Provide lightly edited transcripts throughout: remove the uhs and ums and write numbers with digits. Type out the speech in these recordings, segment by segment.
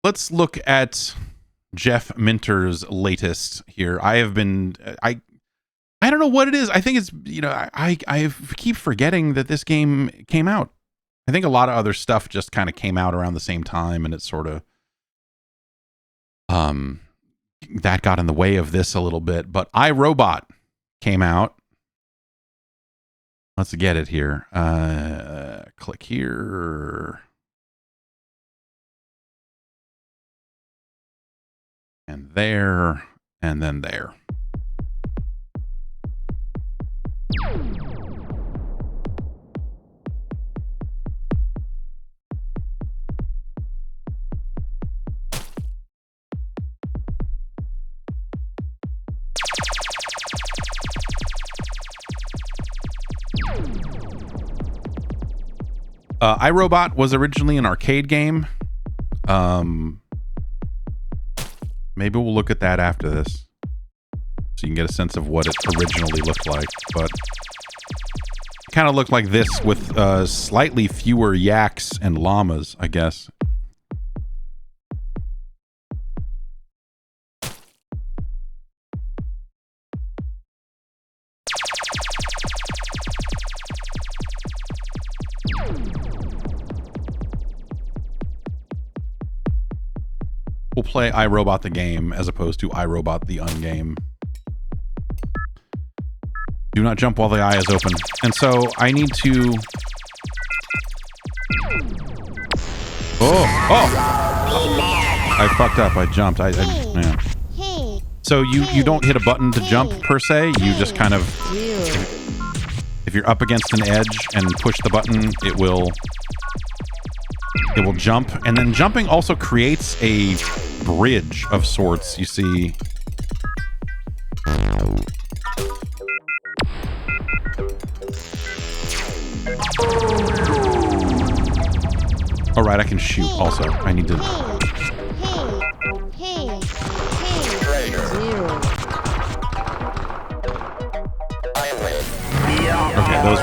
let's look at Jeff Minter's latest here. I don't know what it is. I think it's, I keep forgetting that this game came out. I think a lot of other stuff just kind of came out around the same time, and it's sort of that got in the way of this a little bit. But iRobot came out. Let's get it here. Click here. And there, and then there. iRobot was originally an arcade game. Maybe we'll look at that after this, so you can get a sense of what it originally looked like. But it kind of looked like this with slightly fewer yaks and llamas, I guess. We'll play iRobot the game as opposed to iRobot the Ungame. Do not jump while the eye is open. And so I need to... Oh! I fucked up. I jumped. Yeah. So you don't hit a button to jump per se. You just kind of... If you're up against an edge and push the button, it will jump. And then jumping also creates a bridge of sorts, you see. All right, I can shoot also. I need to... Okay, those...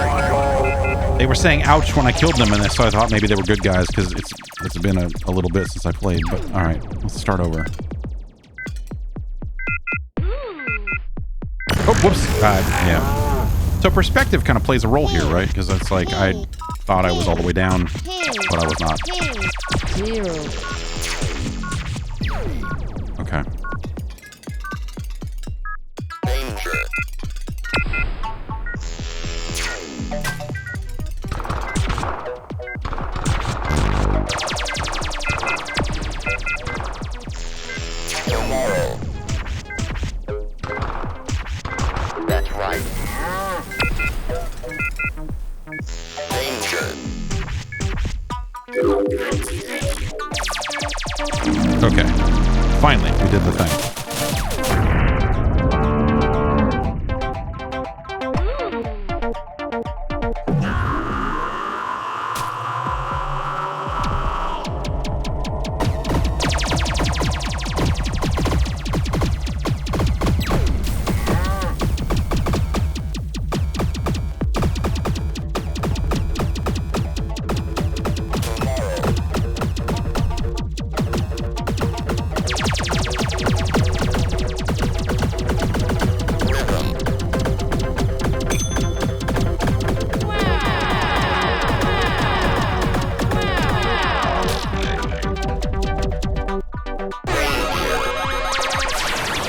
They were saying ouch when I killed them, and so I thought maybe they were good guys, because it's been a little bit since I played, but alright, let's start over. Oh, whoops. Yeah. So perspective kind of plays a role here, right? Because it's like, I thought I was all the way down, but I was not. Okay. Okay. Finally, we did the thing.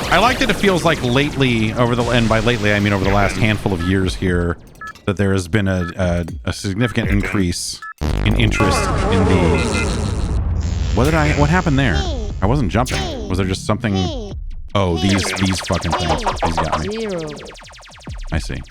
I like that it feels like lately, and by lately I mean over the last handful of years here, that there has been a significant increase in interest in the... What happened there? I wasn't jumping. Was there just something... Oh, these fucking things. These got me. I see.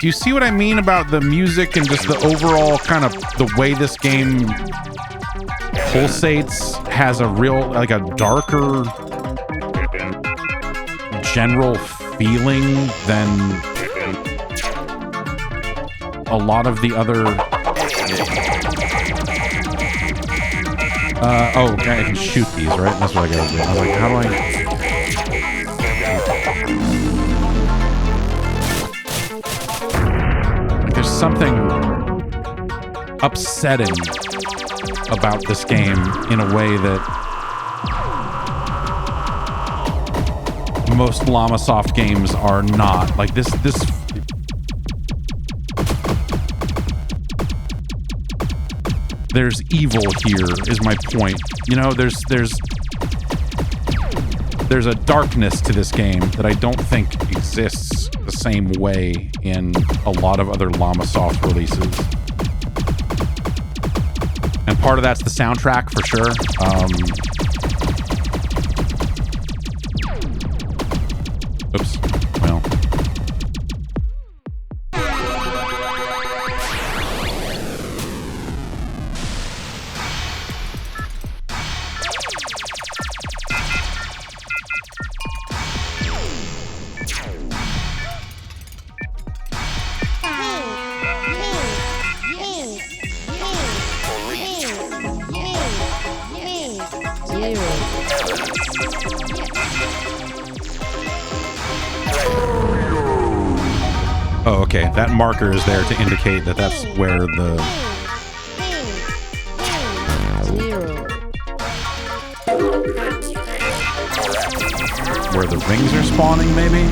you see what I mean about the music and just the overall kind of the way this game pulsates? Has a real, like a darker general feeling than a lot of the other... oh, okay, I can shoot these, right? That's what I gotta do. I was like, how do I... There's something upsetting about this game in a way that most Llamasoft games are not. Like this there's evil here is my point. You know, there's a darkness to this game that I don't think exists the same way in a lot of other Llamasoft releases. And part of that's the soundtrack for sure. Oops. Well. Oh, okay. That marker is there to indicate that that's where the... Where the rings are spawning, maybe?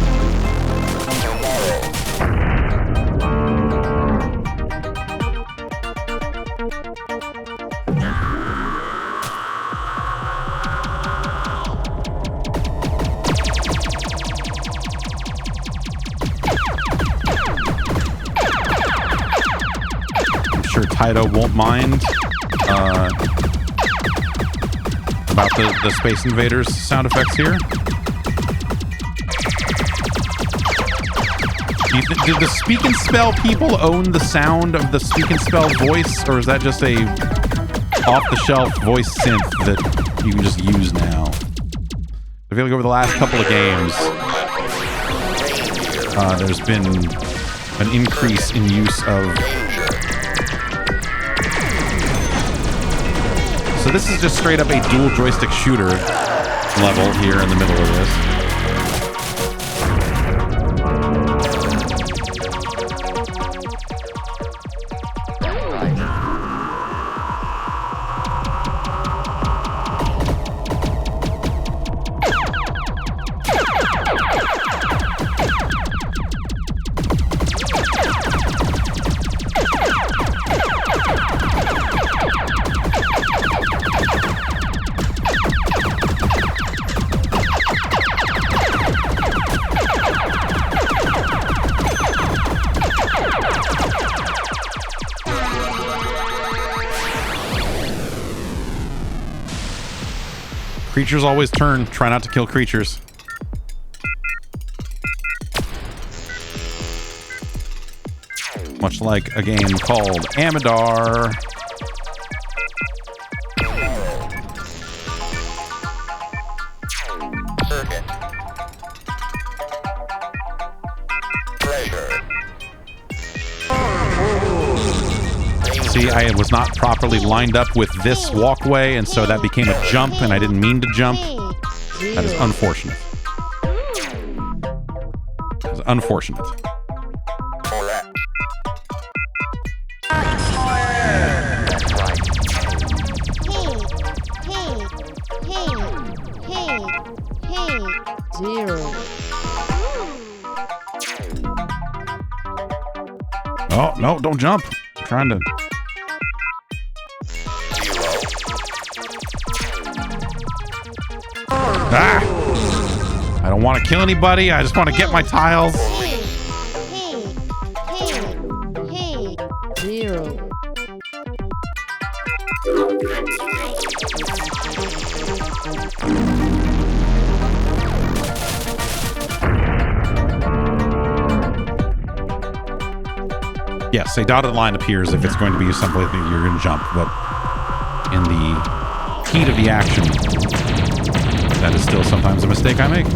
Taito won't mind about the Space Invaders sound effects here. Did the Speak and Spell people own the sound of the Speak and Spell voice, or is that just a off-the-shelf voice synth that you can just use now? I feel like over the last couple of games, there's been an increase in use of... So this is just straight up a dual joystick shooter level here in the middle of this. Creatures always turn. Try not to kill creatures. Much like a game called Amidar. See, I was not properly lined up with this walkway, and so that became a jump, and I didn't mean to jump. That is unfortunate. That is unfortunate. Oh, no, don't jump. I'm trying to... Ah! I don't want to kill anybody. I just want to get my tiles. Zero. Yes, a dotted line appears if it's going to be someplace that you're going to jump, but in the heat of the action, that is still sometimes a mistake I make.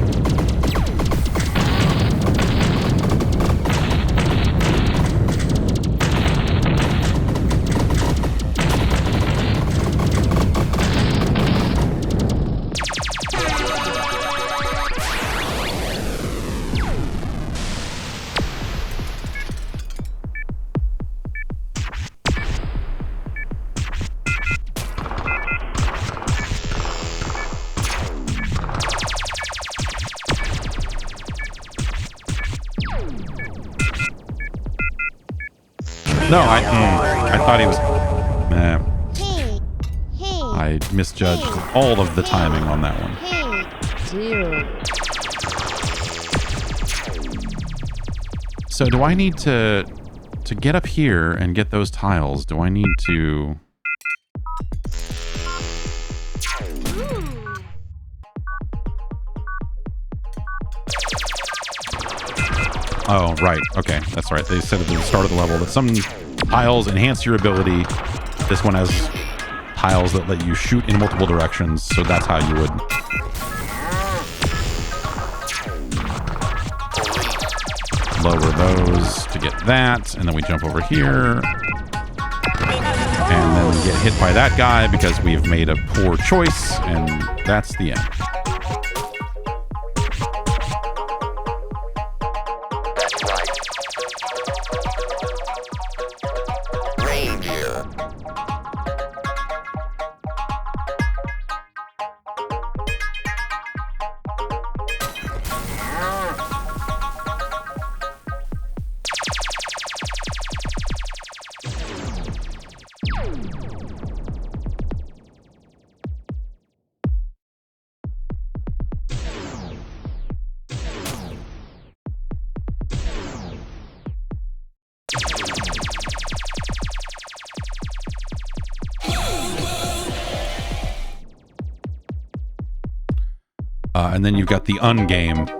No, I thought he was... Nah. I misjudged all of the timing on that one. So do I need to get up here and get those tiles? Do I need to... Oh, right. Okay, that's right. They said at the start of the level that some tiles enhance your ability. This one has tiles that let you shoot in multiple directions, so that's how you would... lower those to get that, and then we jump over here. And then we get hit by that guy because we've made a poor choice, and that's the end. And then you've got the Ungame.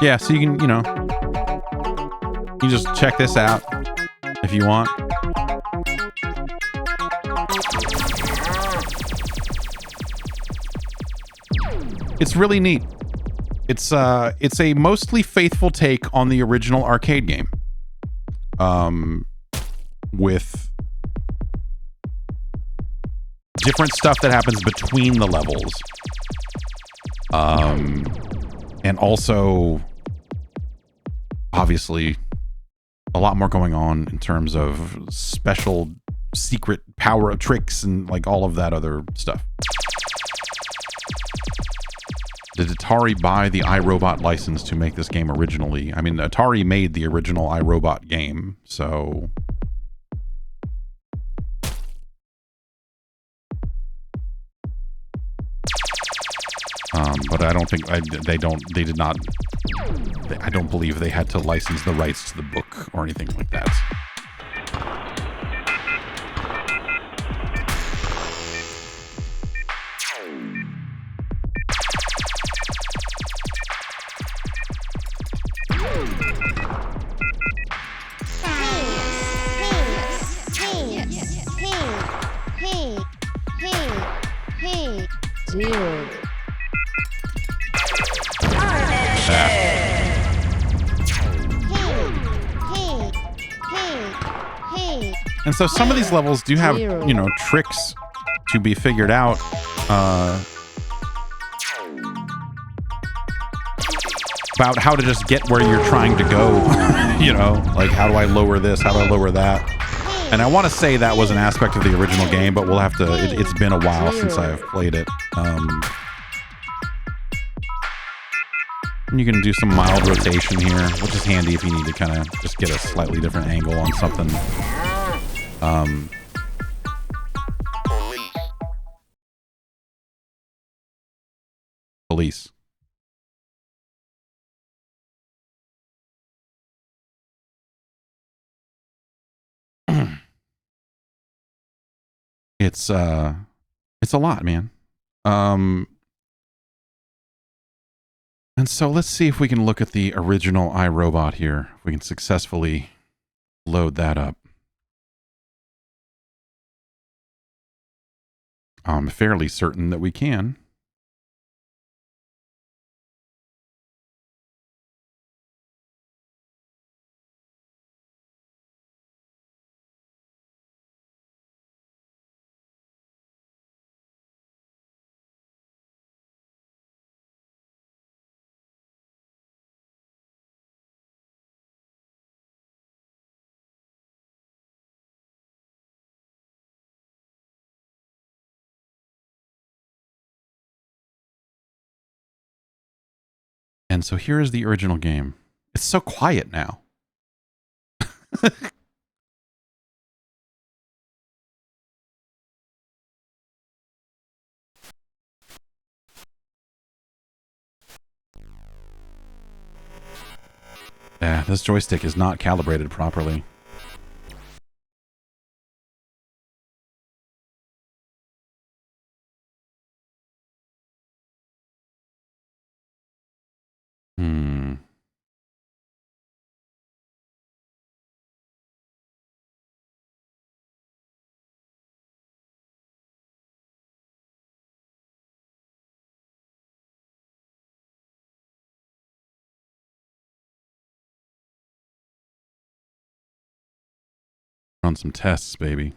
Yeah, so you can, you know, you just check this out if you want. It's really neat. It's a mostly faithful take on the original arcade game. With different stuff that happens between the levels. And also, obviously, a lot more going on in terms of special secret power tricks and like all of that other stuff. Did Atari buy the iRobot license to make this game originally? I mean, Atari made the original iRobot game, so... but I don't think I don't believe they had to license the rights to the book or anything like that. Dude. And so some of these levels do have, you know, tricks to be figured out. About how to just get where you're trying to go. You know, like how do I lower this? How do I lower that? And I want to say that was an aspect of the original game, but we'll have to, it's been a while since I've played it. You can do some mild rotation here, which is handy if you need to kind of just get a slightly different angle on something. Police. It's a lot, man. And so let's see if we can look at the original iRobot here. If we can successfully load that up. I'm fairly certain that we can. And so here is the original game. It's so quiet now. Yeah, this joystick is not calibrated properly. Run some tests, baby.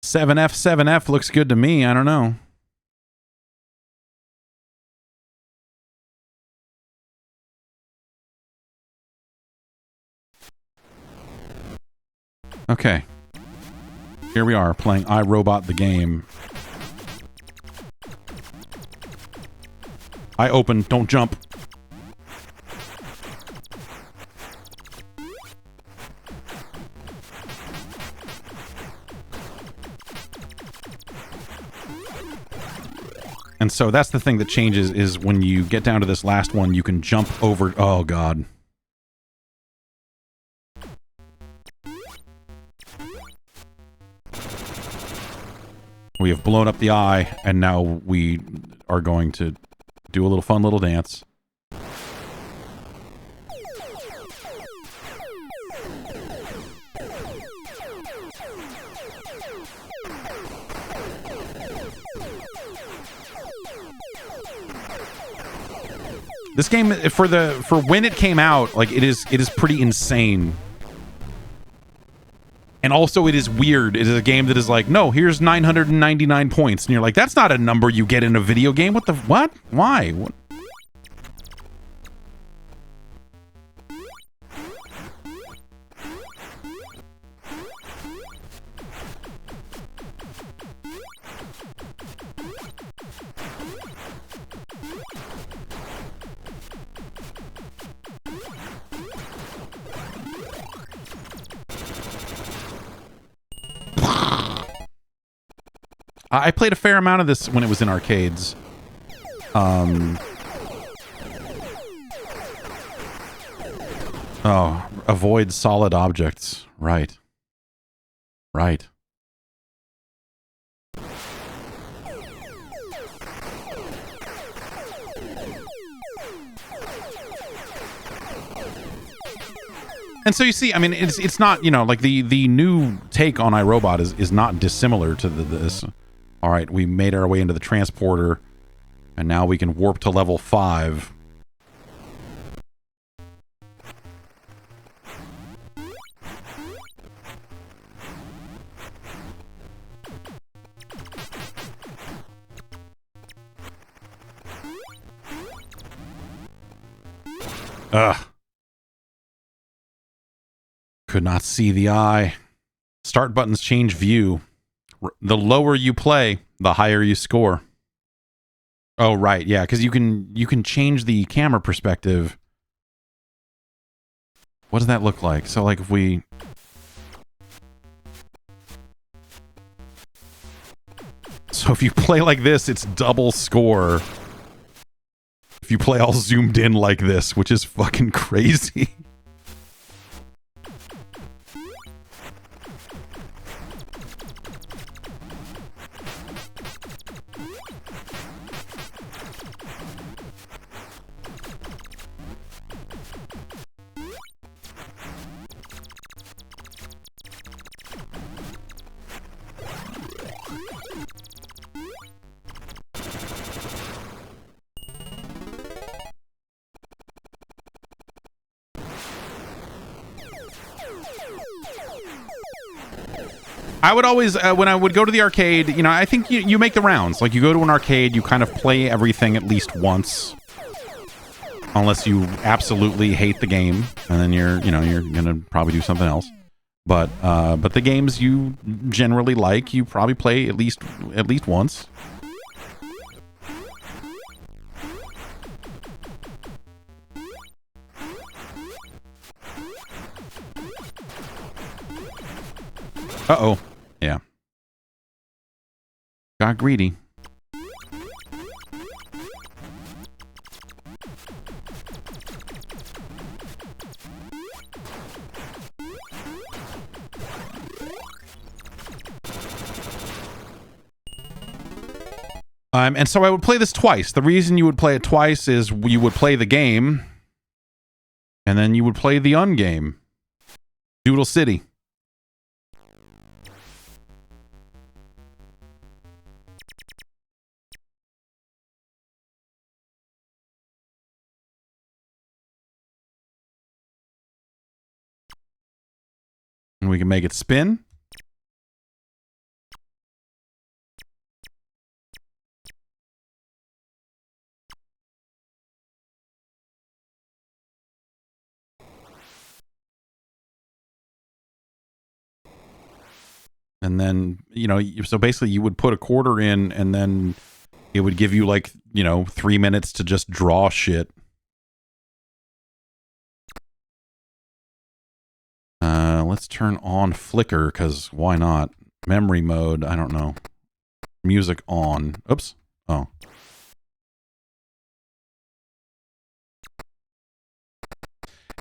"7F looks good to me. I don't know. Okay. Here we are playing iRobot the game. I open, don't jump. And so that's the thing that changes is when you get down to this last one, you can jump over. Oh, God. We have blown up the eye, and now we are going to do a little fun little dance. This game, for when it came out, like it is pretty insane. And also it is weird. It is a game that is like, no, here's 999 points. And you're like, that's not a number you get in a video game. What the, what? Why? What? I played a fair amount of this when it was in arcades. Oh, avoid solid objects. Right. Right. And so you see, I mean, it's not, you know, like the new take on iRobot is not dissimilar to this. All right, we made our way into the transporter. And now we can warp to level 5. Ugh. Could not see the eye. Start buttons change view. The lower you play, the higher you score. Oh, right. Yeah, because you can change the camera perspective. What does that look like? So, like, if we... So if you play like this, it's double score. If you play all zoomed in like this, which is fucking crazy. I would always, when I would go to the arcade, you know, I think you make the rounds. Like, you go to an arcade, you kind of play everything at least once. Unless you absolutely hate the game, and then you're gonna probably do something else. But the games you generally like, you probably play at least once. Uh-oh. Yeah. Got greedy. And so I would play this twice. The reason you would play it twice is you would play the game, and then you would play the Ungame. Doodle City. And we can make it spin. And then, you know, so basically you would put a quarter in, and then it would give you, like, you know, 3 minutes to just draw shit. Let's turn on flicker, because why not? Memory mode, I don't know. Music on. Oops. Oh.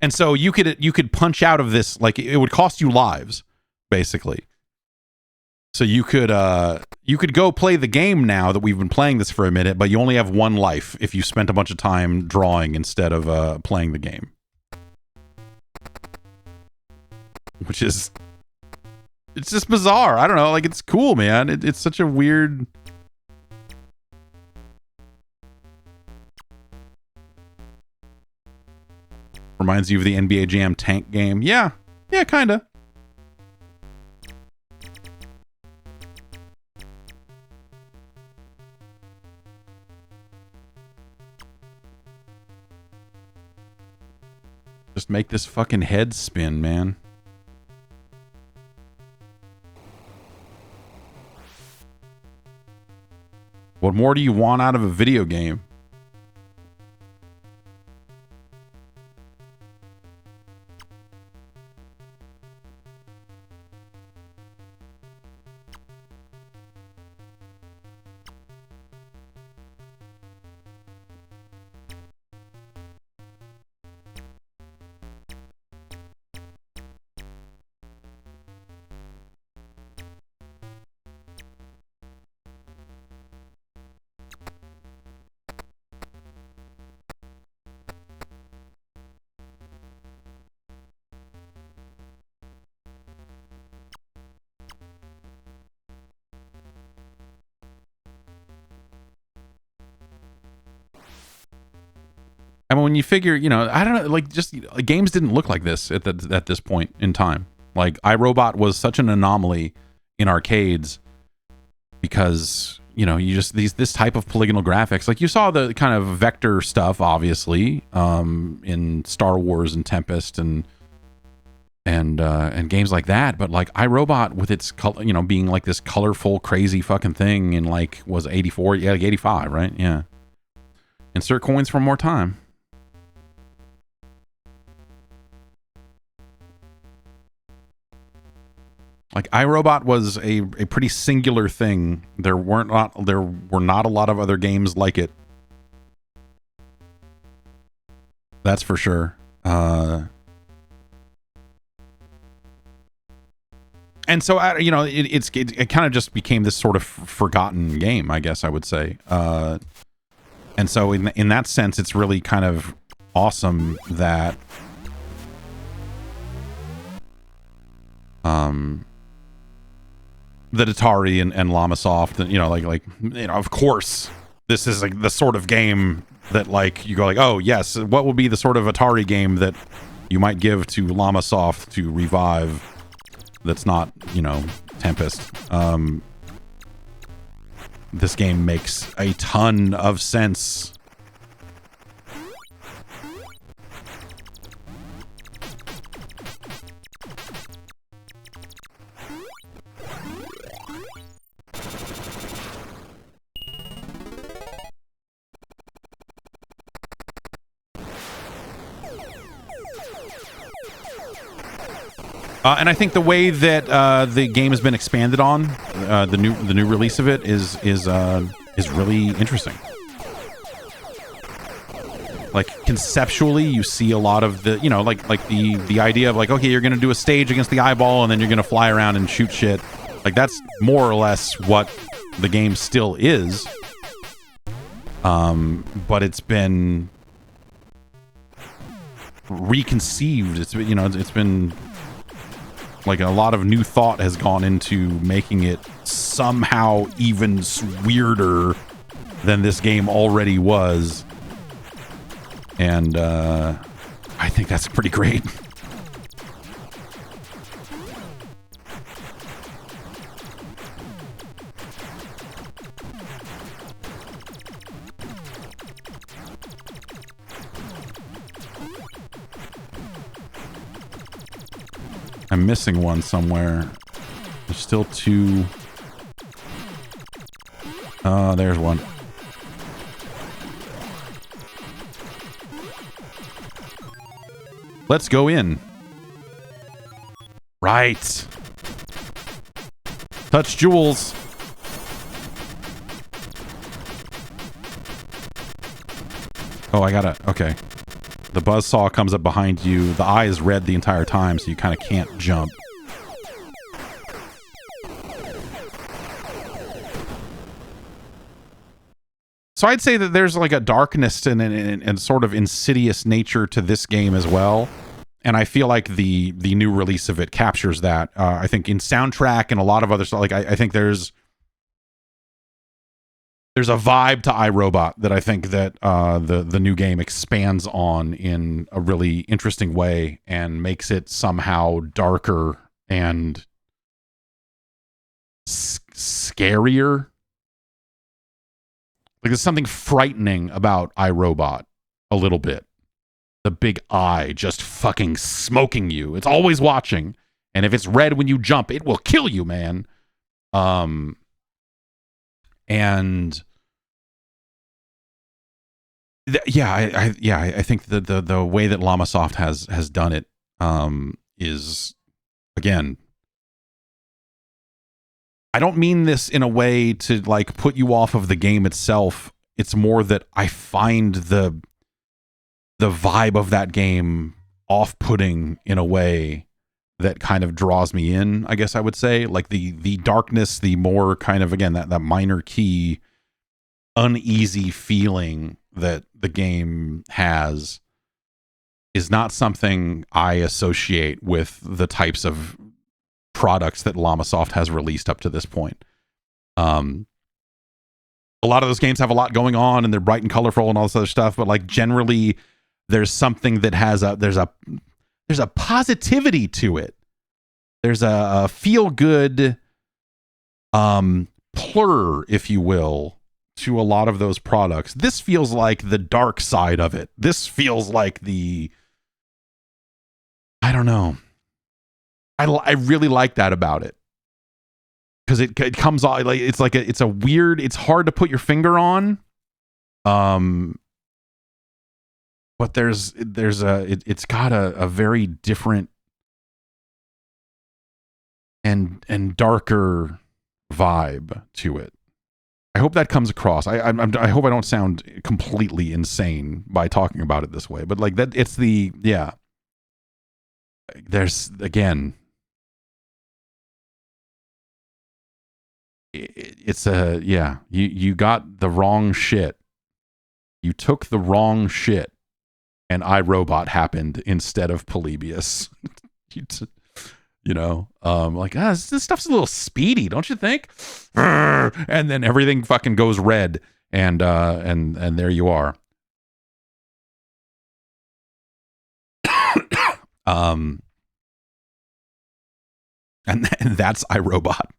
And so you could punch out of this, like, it would cost you lives, basically. So you could go play the game now that we've been playing this for a minute, but you only have one life if you spent a bunch of time drawing instead of playing the game. Which is... It's just bizarre. I don't know. Like, it's cool, man. It's such a weird... Reminds you of the NBA Jam tank game. Yeah. Yeah, kinda. Just make this fucking head spin, man. What more do you want out of a video game? I mean, when you figure, you know, I don't know, like just games didn't look like this at this point in time. Like iRobot was such an anomaly in arcades because, you know, you just this type of polygonal graphics, like you saw the kind of vector stuff, obviously, in Star Wars and Tempest and games like that, but like iRobot with its you know, being like this colorful, crazy fucking thing in like was 84, yeah, like 85, right? Yeah. Insert coins for more time. Like iRobot was a pretty singular thing. There were not a lot of other games like it. That's for sure. And so, you know, it kind of just became this sort of forgotten game, I guess I would say. And so in that sense, it's really kind of awesome that that Atari and Llamasoft, and, you know, like, you know, of course, this is like the sort of game that like you go like, oh yes, what would be the sort of Atari game that you might give to Llamasoft to revive? That's not, you know, Tempest. This game makes a ton of sense. And I think the way that the game has been expanded on, the new release of it is really interesting. Like conceptually, you see a lot of the, you know, like the idea of like, okay, you're going to do a stage against the eyeball, and then you're going to fly around and shoot shit. Like that's more or less what the game still is. But it's been reconceived. It's been, you know, it's been like a lot of new thought has gone into making it somehow even weirder than this game already was. And I think that's pretty great. I'm missing one somewhere. There's still two. Oh, there's one. Let's go in. Right. Touch jewels. Oh, I gotta... Okay. The buzzsaw comes up behind you. The eye is red the entire time, so you kind of can't jump. So I'd say that there's like a darkness and sort of insidious nature to this game as well. And I feel like the new release of it captures that. I think in soundtrack and a lot of other stuff, like I think there's a vibe to iRobot that I think that the new game expands on in a really interesting way and makes it somehow darker and scarier. Like there's something frightening about iRobot a little bit. The big eye just fucking smoking you. It's always watching. And if it's red when you jump, it will kill you, man. And I think the way that Llamasoft has done it is, again, I don't mean this in a way to like put you off of the game itself. It's more that I find the vibe of that game off-putting in a way that kind of draws me in, I guess I would say. Like the darkness, the more kind of, again, that minor key uneasy feeling that the game has is not something I associate with the types of products that Llamasoft has released up to this point. A lot of those games have a lot going on and they're bright and colorful and all this other stuff, but like generally there's something that has there's a positivity to it. There's a feel good plur, if you will, to a lot of those products. This feels like the dark side of it. This feels like I don't know. I really like that about it. Because it comes off like it's a weird, it's hard to put your finger on. But it's got a very different and darker vibe to it. I hope that comes across. I hope I don't sound completely insane by talking about it this way. But like that, it's there's again. It's you got the wrong shit. You took the wrong shit, and iRobot happened instead of Polybius. This stuff's a little speedy, don't you think? And then everything fucking goes red, and there you are. And that's iRobot.